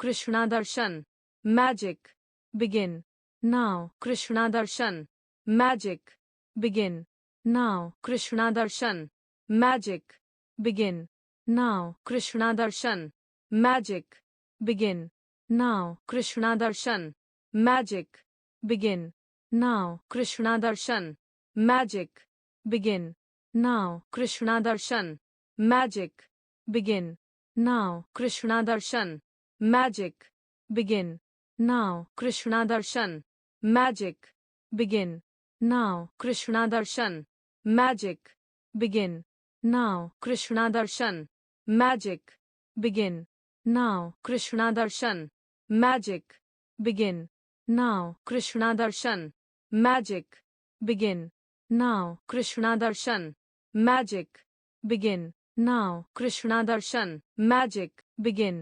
Krishna Darshan. Magic. Begin. Now. Krishna Darshan. Magic. Begin. Now. Krishna Darshan. Magic. Begin. Now. Krishna Darshan. Magic. Begin. Now. Krishna Darshan. Magic. Begin. Now. Krishna Darshan. Magic. Begin. Now. Krishna Darshan. Magic. Begin. Now. Krishna Darshan. Magic. Begin. Now. Krishna Darshan. Magic. Begin. Now. Krishna Darshan. Magic. Begin. Now. Krishna Darshan. Magic. Begin. Now. Krishna Darshan. Magic. Begin. Now. Krishna Darshan. Magic. Begin. Now. Krishna Darshan. Magic. Begin. Now. Krishna Darshan. Magic. Begin.